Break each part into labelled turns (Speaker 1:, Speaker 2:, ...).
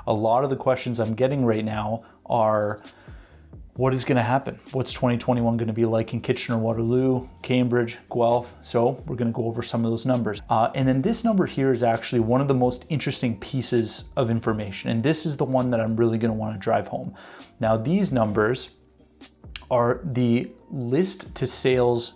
Speaker 1: A lot of the questions I'm getting right now are, what is going to happen? What's 2021 going to be like in Kitchener-Waterloo, Cambridge, Guelph? So we're going to go over some of those numbers. And then this number here is actually one of the most interesting pieces of information. And this is the one that I'm really going to want to drive home. Now, these numbers are the list to sales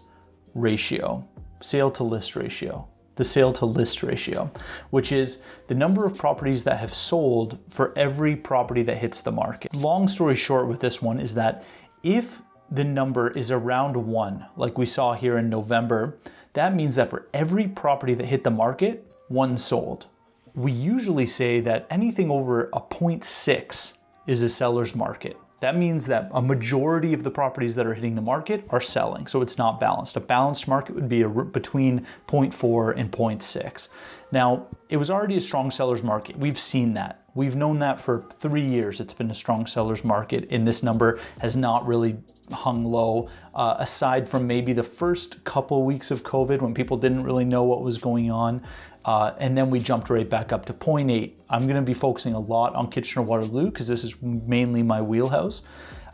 Speaker 1: ratio, sale to list ratio. The sale to list ratio, which is the number of properties that have sold for every property that hits the market. Long story short with this one is that if the number is around 1, like we saw here in November, that means that for every property that hit the market, 1 sold. We usually say that anything over a 0.6 is a seller's market. That means that a majority of the properties that are hitting the market are selling, so it's not balanced. A balanced market would be between 0.4 and 0.6. Now, it was already a strong seller's market. We've seen that. We've known that for 3 years. It's been a strong seller's market, and this number has not really hung low, aside from maybe the first couple weeks of COVID when people didn't really know what was going on. And then we jumped right back up to 0.8. I'm going to be focusing a lot on Kitchener-Waterloo because this is mainly my wheelhouse.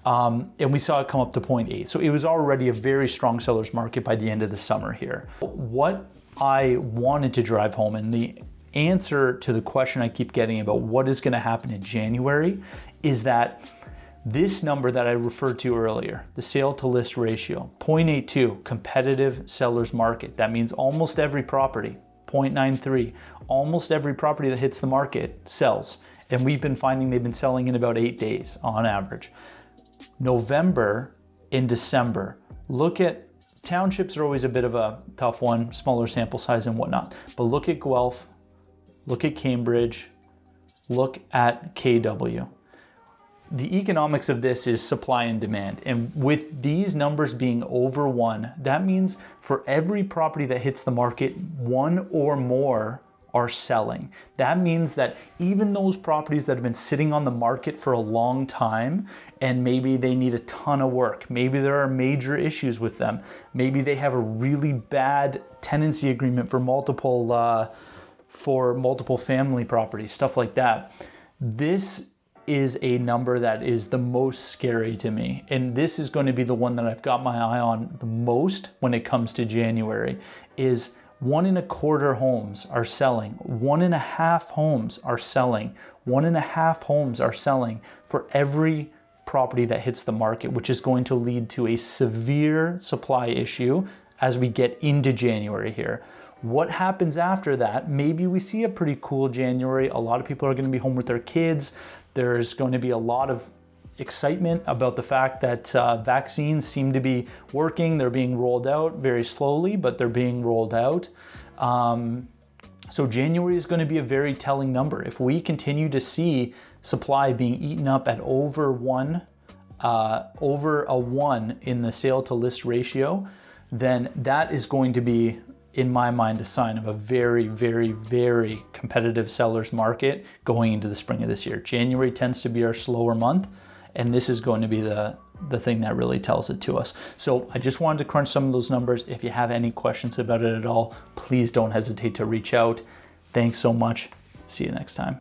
Speaker 1: And we saw it come up to 0.8. So it was already a very strong seller's market by the end of the summer here. What I wanted to drive home, and the answer to the question I keep getting about what is going to happen in January, is that this number that I referred to earlier, the sale to list ratio, 0.82, competitive seller's market. That means almost every property, 0.93, almost every property that hits the market sells. And we've been finding they've been selling in about 8 days on average. November and December, look at townships are always a bit of a tough one, smaller sample size and whatnot. But look at Guelph, look at Cambridge, look at KW. The economics of this is supply and demand. And with these numbers being over 1, that means for every property that hits the market, 1 or more are selling. That means that even those properties that have been sitting on the market for a long time, and maybe they need a ton of work, maybe there are major issues with them, maybe they have a really bad tenancy agreement for multiple family properties, stuff like that. This is a number that is the most scary to me. And this is going to be the one that I've got my eye on the most when it comes to January, is 1.25 homes are selling, 1.5 homes are selling, 1.5 homes are selling for every property that hits the market, which is going to lead to a severe supply issue as we get into January here. What happens after that? Maybe we see a pretty cool January. A lot of people are going to be home with their kids. There's going to be a lot of excitement about the fact that vaccines seem to be working. They're being rolled out very slowly, but they're being rolled out. So January is going to be a very telling number. If we continue to see supply being eaten up at over a 1 in the sale to list ratio, then that is going to be, in my mind, a sign of a very, very, very competitive seller's market going into the spring of this year. January tends to be our slower month, and this is going to be the thing that really tells it to us. So I just wanted to crunch some of those numbers. If you have any questions about it at all, please don't hesitate to reach out. Thanks so much. See you next time.